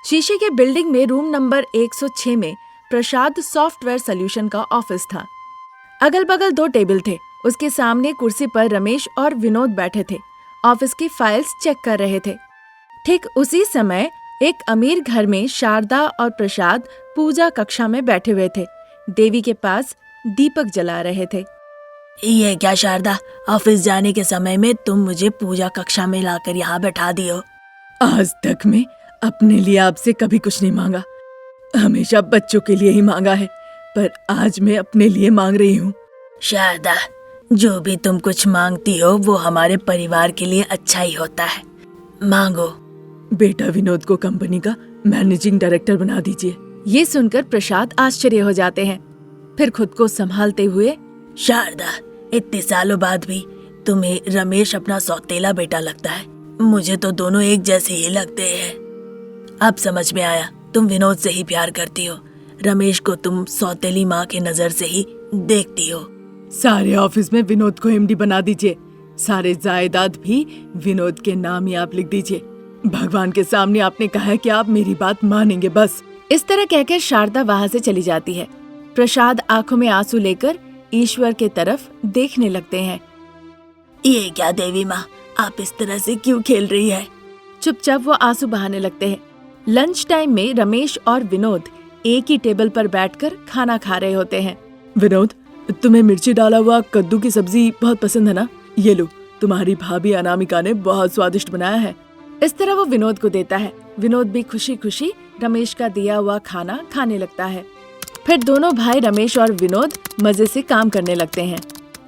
शीशे के बिल्डिंग में रूम नंबर 106 में प्रसाद सॉफ्टवेयर सॉल्यूशन का ऑफिस था। अगल बगल 2 टेबल थे। उसके सामने कुर्सी पर रमेश और विनोद बैठे थे, ऑफिस की फाइल्स चेक कर रहे थे। ठीक उसी समय एक अमीर घर में शारदा और प्रसाद पूजा कक्षा में बैठे हुए थे। देवी के पास दीपक जला रहे थे। ये क्या शारदा, ऑफिस जाने के समय में तुम मुझे पूजा कक्षा में लाकर यहाँ बैठा दियो। आज तक मैं अपने लिए आपसे कभी कुछ नहीं मांगा, हमेशा बच्चों के लिए ही मांगा है, पर आज मैं अपने लिए मांग रही हूँ। शारदा, जो भी तुम कुछ मांगती हो वो हमारे परिवार के लिए अच्छा ही होता है, मांगो। बेटा विनोद को कंपनी का मैनेजिंग डायरेक्टर बना दीजिए। ये सुनकर प्रसाद आश्चर्य हो जाते हैं, फिर खुद को संभालते हुए, शारदा, इतने सालों बाद भी तुम्हें रमेश अपना सौतेला बेटा लगता है। मुझे तो दोनों एक जैसे ही लगते हैं। अब समझ में आया, तुम विनोद से ही प्यार करती हो, रमेश को तुम सौतेली माँ की नजर से ही देखती हो। सारे ऑफिस में विनोद को एमडी बना दीजिए, सारे जायदाद भी विनोद के नाम ही आप लिख दीजिए। भगवान के सामने आपने कहा है कि आप मेरी बात मानेंगे बस। इस तरह कहकर शारदा वहाँ से चली जाती है। प्रसाद आंखों में आंसू लेकर ईश्वर के तरफ देखने लगते हैं। ये क्या देवी माँ, आप इस तरह से क्यों खेल रही है? चुपचाप वो आंसू बहाने लगते हैं। लंच टाइम में रमेश और विनोद एक ही टेबल पर बैठकर खाना खा रहे होते हैं। विनोद, तुम्हें मिर्ची डाला हुआ कद्दू की सब्जी बहुत पसंद है ना? ये लो, तुम्हारी भाभी अनामिका ने बहुत स्वादिष्ट बनाया है। इस तरह वो विनोद को देता है। विनोद भी खुशी खुशी रमेश का दिया हुआ खाना खाने लगता है। फिर दोनों भाई रमेश और विनोद मजे से काम करने लगते हैं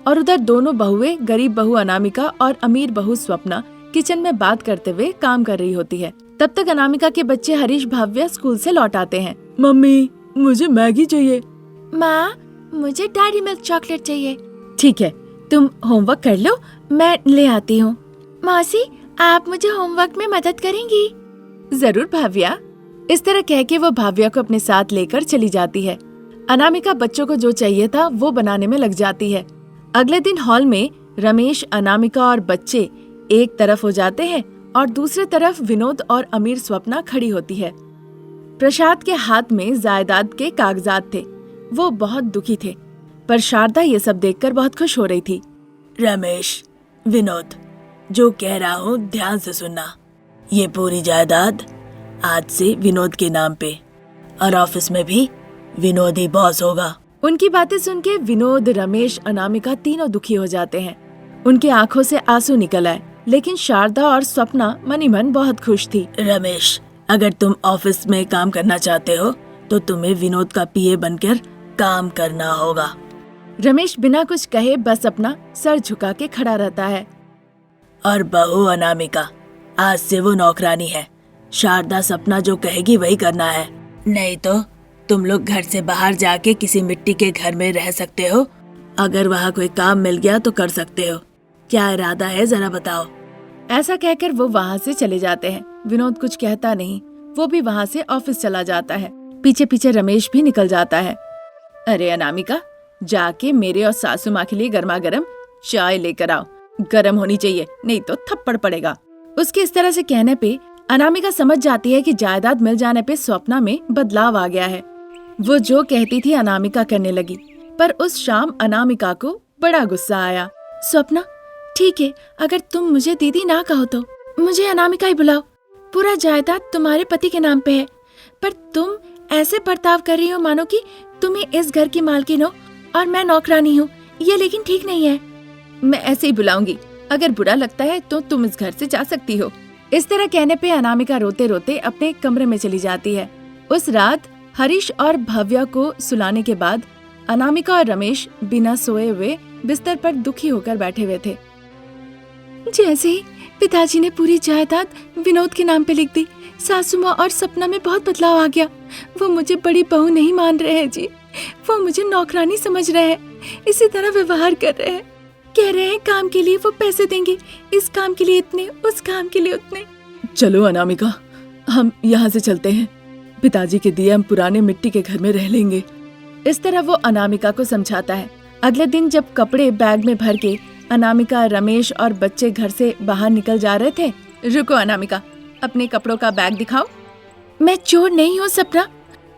और उधर दोनों बहुएं, गरीब बहू अनामिका और अमीर बहू स्वप्ना किचन में बात करते हुए काम कर रही होती है। तब तक अनामिका के बच्चे हरीश भाव्या स्कूल से लौट आते हैं। मम्मी, मुझे मैगी चाहिए। माँ, मुझे डेयरी मिल्क चॉकलेट चाहिए। ठीक है, तुम होमवर्क कर लो, मैं ले आती हूँ। मौसी, आप मुझे होमवर्क में मदद करेंगी? जरूर भाव्या। इस तरह कह के वो भाव्या को अपने साथ लेकर चली जाती है। अनामिका बच्चों को जो चाहिए था वो बनाने में लग जाती है। अगले दिन हॉल में रमेश, अनामिका और बच्चे एक तरफ हो जाते हैं और दूसरे तरफ विनोद और अमीर स्वप्ना खड़ी होती है। प्रसाद के हाथ में जायदाद के कागजात थे। वो बहुत दुखी थे, पर शारदा ये सब देखकर बहुत खुश हो रही थी। रमेश, विनोद, जो कह रहा हूँ ध्यान से सुनना। ये पूरी जायदाद आज से विनोद के नाम पे, और ऑफिस में भी विनोद ही बॉस होगा। उनकी बातें सुन के विनोद, रमेश, अनामिका तीनों दुखी हो जाते हैं। उनकी आंखों से आंसू निकल आए, लेकिन शारदा और स्वप्ना मनी मन बहुत खुश थी। रमेश, अगर तुम ऑफिस में काम करना चाहते हो तो तुम्हें विनोद का पीए बनकर काम करना होगा। रमेश बिना कुछ कहे बस अपना सर झुका के खड़ा रहता है। और बहू अनामिका, आज से वो नौकरानी है। शारदा सपना जो कहेगी वही करना है, नहीं तो तुम लोग घर से बाहर जाके किसी मिट्टी के घर में रह सकते हो। अगर वहाँ कोई काम मिल गया तो कर सकते हो। क्या इरादा है, जरा बताओ। ऐसा कहकर वो वहाँ से चले जाते हैं। विनोद कुछ कहता नहीं, वो भी वहाँ से ऑफिस चला जाता है। पीछे पीछे रमेश भी निकल जाता है। अरे अनामिका, जाके मेरे और सासू माँ के लिए गर्मा गर्म चाय लेकर आओ। गर्म होनी चाहिए, नहीं तो थप्पड़ पड़ेगा। उसके इस तरह से कहने पे अनामिका समझ जाती है कि जायदाद मिल जाने पे स्वप्ना में बदलाव आ गया है। वो जो कहती थी अनामिका करने लगी, पर उस शाम अनामिका को बड़ा गुस्सा आया। स्वप्ना, ठीक है, अगर तुम मुझे दीदी ना कहो तो मुझे अनामिका ही बुलाओ। पूरा जायदाद तुम्हारे पति के नाम पे है, पर तुम ऐसे बर्ताव कर रही हो मानो कि तुम ही इस घर की मालकिन हो और मैं नौकरानी हूँ। ये लेकिन ठीक नहीं है। मैं ऐसे ही बुलाऊंगी, अगर बुरा लगता है तो तुम इस घर से जा सकती हो। इस तरह कहने पे अनामिका रोते रोते अपने कमरे में चली जाती है। उस रात हरीश और भव्या को सुलाने के बाद अनामिका और रमेश बिना सोए हुए बिस्तर पर दुखी होकर बैठे हुए थे। जैसे ही पिताजी ने पूरी जायदाद विनोद के नाम पे लिख दी, सासू माँ और सपना में बहुत बदलाव आ गया। वो मुझे बड़ी बहू नहीं मान रहे हैं जी, वो मुझे नौकरानी समझ रहे हैं, इसी तरह व्यवहार कर रहे हैं। कह रहे हैं काम के लिए वो पैसे देंगे, इस काम के लिए इतने, उस काम के लिए उतने। चलो अनामिका, हम यहाँ से चलते हैं। पिताजी के दिए हम पुराने मिट्टी के घर में रह लेंगे। इस तरह वो अनामिका को समझाता है। अगले दिन जब कपड़े बैग में भर के अनामिका, रमेश और बच्चे घर से बाहर निकल जा रहे थे। रुको अनामिका, अपने कपड़ों का बैग दिखाओ। मैं चोर नहीं हूँ सपना,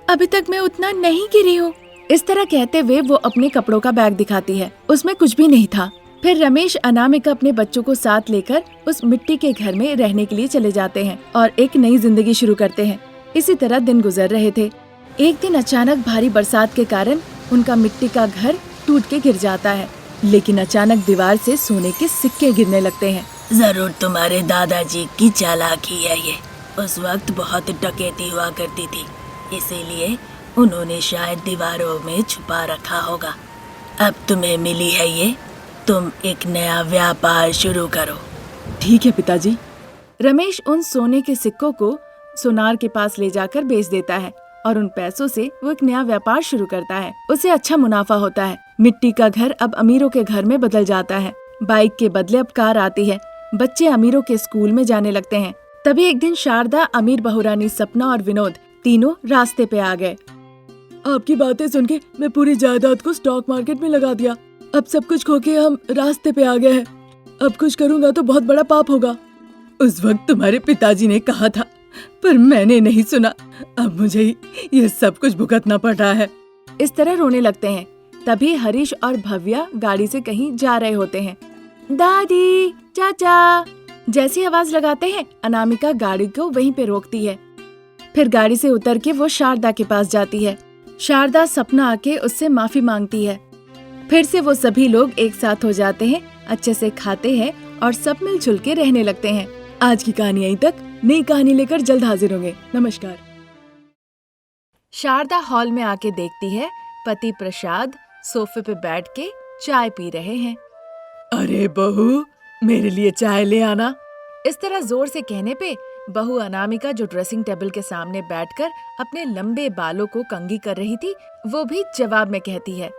अभी तक मैं उतना नहीं गिरी हूँ। इस तरह कहते हुए वो अपने कपड़ों का बैग दिखाती है। उसमें कुछ भी नहीं था। फिर रमेश अनामिका अपने बच्चों को साथ लेकर उस मिट्टी के घर में रहने के लिए चले जाते हैं और एक नई जिंदगी शुरू करते हैं। इसी तरह दिन गुजर रहे थे। एक दिन अचानक भारी बरसात के कारण उनका मिट्टी का घर टूट के गिर जाता है, लेकिन अचानक दीवार से सोने के सिक्के गिरने लगते हैं। जरूर तुम्हारे दादाजी की चालाकी है ये। उस वक्त बहुत डकैती हुआ करती थी, इसीलिए उन्होंने शायद दीवारों में छुपा रखा होगा। अब तुम्हें मिली है ये, तुम एक नया व्यापार शुरू करो। ठीक है पिताजी। रमेश उन सोने के सिक्कों को सोनार के पास ले जाकर बेच देता है और उन पैसों से वो एक नया व्यापार शुरू करता है। उसे अच्छा मुनाफा होता है। मिट्टी का घर अब अमीरों के घर में बदल जाता है। बाइक के बदले अब कार आती है। बच्चे अमीरों के स्कूल में जाने लगते हैं। तभी एक दिन शारदा, अमीर बहुरानी, सपना और विनोद तीनों रास्ते पे आ गए। आपकी बातें सुन के मैं पूरी जायदाद को स्टॉक मार्केट में लगा दिया। अब सब कुछ खो के हम रास्ते पे आ गए हैं। अब कुछ करूँगा तो बहुत बड़ा पाप होगा। उस वक्त तुम्हारे पिताजी ने कहा था, पर मैंने नहीं सुना। अब मुझे ही ये सब कुछ भुगतना पड़ रहा है। इस तरह रोने लगते हैं। तभी हरीश और भव्या गाड़ी से कहीं जा रहे होते हैं। दादी, चाचा जैसी आवाज लगाते हैं, अनामिका गाड़ी को वहीं पे रोकती है। फिर गाड़ी से उतर के वो शारदा के पास जाती है। शारदा, सपना आके उससे माफी मांगती है। फिर से वो सभी लोग एक साथ हो जाते हैं, अच्छे से खाते हैं और सब मिलजुल के रहने लगते हैं। आज की कहानी यहीं तक। नई कहानी लेकर जल्द हाजिर होंगे। नमस्कार। शारदा हॉल में आके देखती है पति प्रसाद सोफे पे बैठ के चाय पी रहे हैं। अरे बहू, मेरे लिए चाय ले आना। इस तरह जोर से कहने पे बहू अनामिका, जो ड्रेसिंग टेबल के सामने बैठकर अपने लंबे बालों को कंघी कर रही थी, वो भी जवाब में कहती है,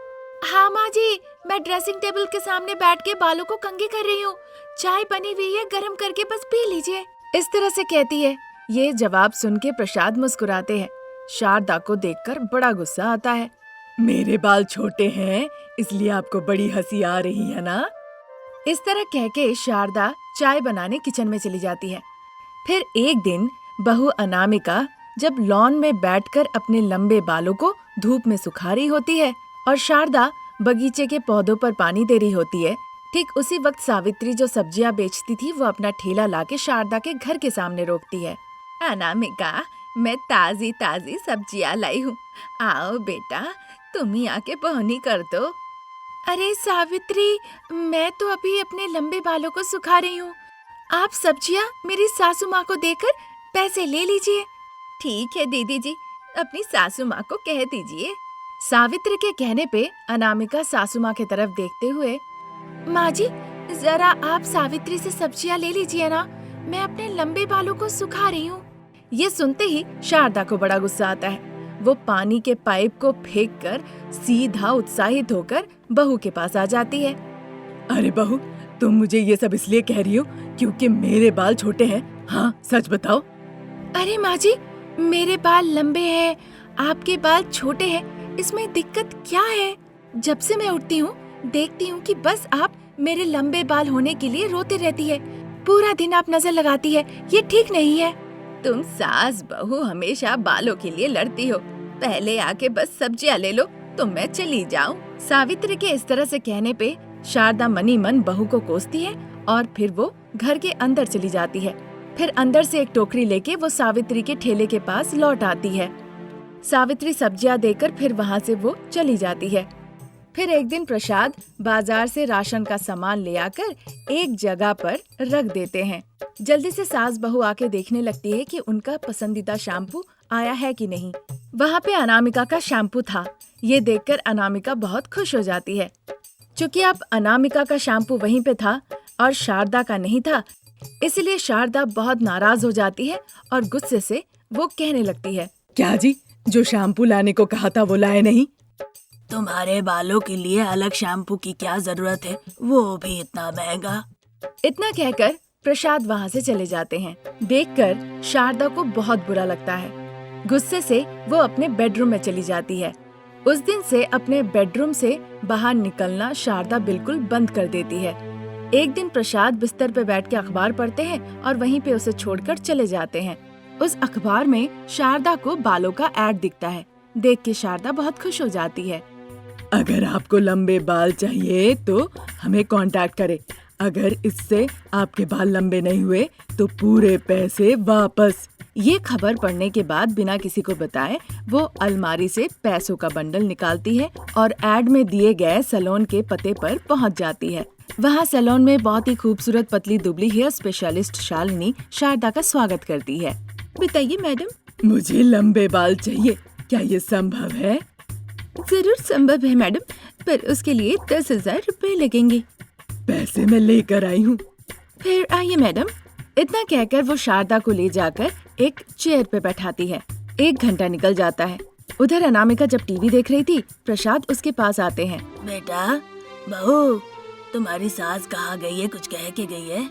हाँ माँ जी, मैं ड्रेसिंग टेबल के सामने बैठ के बालों को कंघी कर रही हूँ। चाय बनी हुई है, गरम करके बस पी लीजिए। इस तरह से कहती है। ये जवाब सुन के प्रसाद मुस्कुराते हैं। शारदा को देखकर बड़ा गुस्सा आता है। मेरे बाल छोटे हैं, इसलिए आपको बड़ी हंसी आ रही है ना? इस तरह कह के शारदा चाय बनाने किचन में चली जाती है। फिर एक दिन बहू अनामिका जब लॉन में बैठकर अपने लंबे बालों को धूप में सुखा रही होती है और शारदा बगीचे के पौधों पर पानी दे रही होती है, ठीक उसी वक्त सावित्री, जो सब्जियां बेचती थी, वो अपना ठेला लाके शारदा के घर के सामने रोकती है। अनामिका, मैं ताजी ताजी सब्जियां लाई हूँ, आओ बेटा, तुम ही आके पहुनी कर दो। अरे सावित्री, मैं तो अभी अपने लंबे बालों को सुखा रही हूँ। आप सब्जियां मेरी सासू माँ को देकर पैसे ले लीजिए। ठीक है दीदी जी, अपनी सासू माँ को कह दीजिए। सावित्री के कहने पे अनामिका सासू माँ की तरफ देखते हुए, माँ जी, जरा आप सावित्री से सब्जियां ले लीजिए ना, मैं अपने लंबे बालों को सुखा रही हूँ। ये सुनते ही शारदा को बड़ा गुस्सा आता है। वो पानी के पाइप को फेंककर सीधा उत्साहित होकर बहू के पास आ जाती है। अरे बहू, तुम मुझे ये सब इसलिए कह रही हो क्योंकि मेरे बाल छोटे हैं? हाँ, सच बताओ। अरे माँ जी, मेरे बाल लंबे हैं, आपके बाल छोटे हैं, इसमें दिक्कत क्या है? जब से मैं उठती हूँ देखती हूँ कि बस आप मेरे लंबे बाल होने के लिए रोते रहती है। पूरा दिन आप नजर लगाती है, ये ठीक नहीं है। तुम सास बहू हमेशा बालों के लिए लड़ती हो। पहले आके बस सब्जियां ले लो तो मैं चली जाऊं। सावित्री के इस तरह से कहने पे शारदा मनी मन बहू को कोसती है और फिर वो घर के अंदर चली जाती है। फिर अंदर से एक टोकरी लेके वो सावित्री के ठेले के पास लौट आती है। सावित्री सब्जियां देकर फिर वहाँ से वो चली जाती है। फिर एक दिन प्रसाद बाजार से राशन का सामान ले आकर एक जगह पर रख देते हैं। जल्दी से सास बहू आके देखने लगती है कि उनका पसंदीदा शैम्पू आया है कि नहीं। वहाँ पे अनामिका का शैम्पू था। ये देखकर अनामिका बहुत खुश हो जाती है। चूँकि अब अनामिका का शैम्पू वहीं पे था और शारदा का नहीं था, इसलिए शारदा बहुत नाराज हो जाती है और गुस्से से वो कहने लगती है, क्या जी, जो शैम्पू लाने को कहा था वो लाए नहीं? तुम्हारे बालों के लिए अलग शैम्पू की क्या जरूरत है, वो भी इतना महंगा। इतना कहकर प्रसाद वहाँ से चले जाते हैं। देखकर शारदा को बहुत बुरा लगता है। गुस्से से वो अपने बेडरूम में चली जाती है। उस दिन से अपने बेडरूम से बाहर निकलना शारदा बिल्कुल बंद कर देती है। एक दिन प्रसाद बिस्तर पे बैठ के अखबार पढ़ते हैं और वहीं पे उसे छोड़कर चले जाते हैं। उस अखबार में शारदा को बालों का ऐड दिखता है। देख के शारदा बहुत खुश हो जाती है। अगर आपको लंबे बाल चाहिए तो हमें कांटेक्ट करें। अगर इससे आपके बाल लंबे नहीं हुए तो पूरे पैसे वापस। ये खबर पढ़ने के बाद बिना किसी को बताए वो अलमारी से पैसों का बंडल निकालती है और ऐड में दिए गए सैलून के पते पर पहुंच जाती है। वहाँ सैलून में बहुत ही खूबसूरत पतली दुबली हेयर स्पेशलिस्ट शालिनी शारदा का स्वागत करती है। बताइए मैडम। मुझे लंबे बाल चाहिए, क्या ये संभव है? जरूर संभव है मैडम, पर उसके लिए 10,000 रुपए लगेंगे। पैसे मैं लेकर आई हूँ। फिर आइए मैडम। इतना कहकर वो शारदा को ले जाकर एक चेयर पे बैठाती है। 1 घंटा निकल जाता है। उधर अनामिका जब टीवी देख रही थी, प्रसाद उसके पास आते हैं। बेटा, बहू, तुम्हारी सास कहाँ गई है? कुछ कह के गई है?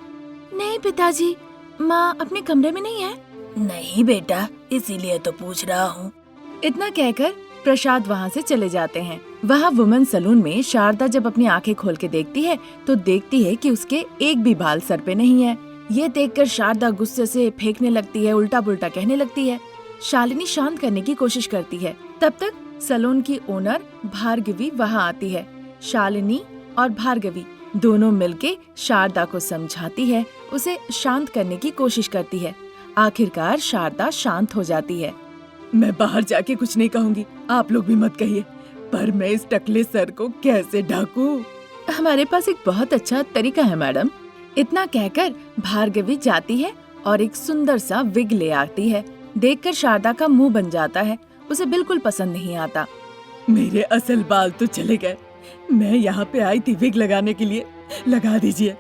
नहीं पिताजी, माँ अपने कमरे में नहीं है। नहीं बेटा, इसीलिए तो पूछ रहा हूँ। इतना कहकर प्रसाद वहाँ से चले जाते हैं। वहाँ वुमेन सैलून में शारदा जब अपनी आंखें खोल के देखती है तो देखती है कि उसके एक भी बाल सर पे नहीं है। ये देखकर शारदा गुस्से से फेंकने लगती है, उल्टा पुल्टा कहने लगती है। शालिनी शांत करने की कोशिश करती है। तब तक सैलून की ओनर भार्गवी वहाँ आती है। शालिनी और भार्गवी दोनों मिलके शारदा को समझाती है, उसे शांत करने की कोशिश करती है। आखिरकार शारदा शांत हो जाती है। मैं बाहर जाके कुछ नहीं कहूँगी, आप लोग भी मत कहिए, पर मैं इस टकले सर को कैसे ढकूं? हमारे पास एक बहुत अच्छा तरीका है मैडम। इतना कहकर भार्गवी जाती है और एक सुंदर सा विग ले आती है। देखकर शारदा का मुंह बन जाता है, उसे बिल्कुल पसंद नहीं आता। मेरे असल बाल तो चले गए, मैं यहाँ पे आई थी विग लगाने के लिए, लगा दीजिए।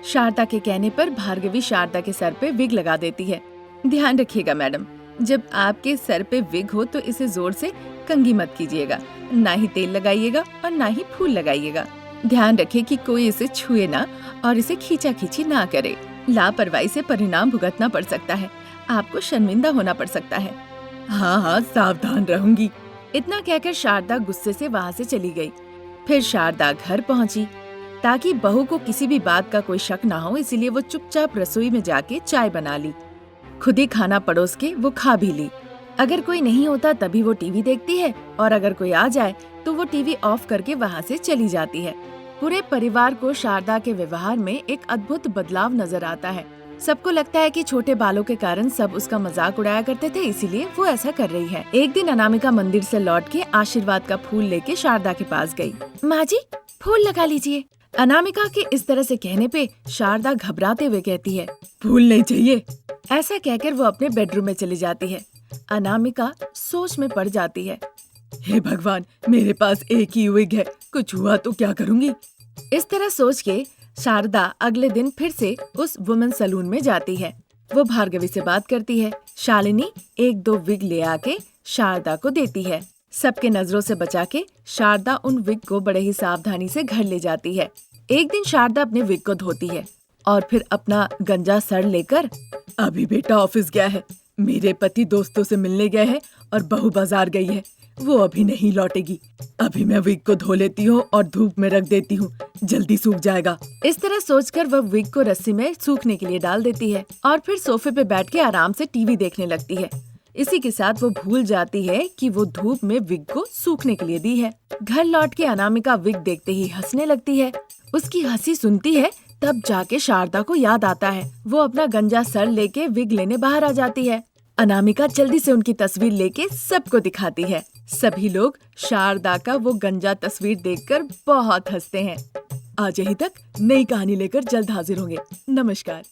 शारदा के कहने पर भार्गवी शारदा के सर पे विग लगा देती है। ध्यान रखिएगा मैडम, जब आपके सर पे विग हो तो इसे जोर से कंघी मत कीजिएगा, ना ही तेल लगाइएगा और ना ही फूल लगाइएगा। ध्यान रखें कि कोई इसे छुए ना और इसे खींचा खींची ना करे। लापरवाही से परिणाम भुगतना पड़ सकता है, आपको शर्मिंदा होना पड़ सकता है। हाँ हाँ, सावधान रहूंगी। इतना कहकर शारदा गुस्से से वहाँ से चली गई। फिर शारदा घर पहुँची। ताकि बहू को किसी भी बात का कोई शक ना हो, इसीलिए वो चुपचाप रसोई में जाके चाय बना ली। खुद ही खाना परोस के वो खा भी ली। अगर कोई नहीं होता तभी वो टीवी देखती है और अगर कोई आ जाए तो वो टीवी ऑफ करके वहाँ से चली जाती है। पूरे परिवार को शारदा के व्यवहार में एक अद्भुत बदलाव नजर आता है। सबको लगता है कि छोटे बालों के कारण सब उसका मजाक उड़ाया करते थे, इसीलिए वो ऐसा कर रही है। एक दिन अनामिका मंदिर से लौट के आशीर्वाद का फूल लेके शारदा के पास गई। माँ जी, फूल लगा लीजिए। अनामिका के इस तरह से कहने पे शारदा घबराते हुए कहती है, फूल नहीं चाहिए। ऐसा कहकर वो अपने बेडरूम में चली जाती है। अनामिका सोच में पड़ जाती है। हे भगवान, मेरे पास एक ही विग है, कुछ हुआ तो क्या करूँगी? इस तरह सोच के शारदा अगले दिन फिर से उस वुमेन सैलून में जाती है। वो भार्गवी से बात करती है। शालिनी 1-2 विग ले आके शारदा को देती है। सबके नजरों से बचा के शारदा उन विग को बड़े ही सावधानी से घर ले जाती है। एक दिन शारदा अपने विग को धोती है और फिर अपना गंजा सर लेकर, अभी बेटा ऑफिस गया है, मेरे पति दोस्तों से मिलने गए हैं और बहू बाजार गई है, वो अभी नहीं लौटेगी। अभी मैं विग को धो लेती हूँ और धूप में रख देती हूँ, जल्दी सूख जाएगा। इस तरह सोचकर वह विग को रस्सी में सूखने के लिए डाल देती है और फिर सोफे पे बैठ के आराम से टीवी देखने लगती है। इसी के साथ वो भूल जाती है कि वो धूप में विग को सूखने के लिए दी है। घर लौट के अनामिका विग देखते ही हंसने लगती है। उसकी हंसी सुनती है तब जाके शारदा को याद आता है। वो अपना गंजा सर लेके विग लेने बाहर आ जाती है। अनामिका जल्दी से उनकी तस्वीर लेके सबको दिखाती है। सभी लोग शारदा का वो गंजा तस्वीर देखकर बहुत हंसते हैं। आज यहीं तक, नई कहानी लेकर जल्द हाजिर होंगे। नमस्कार।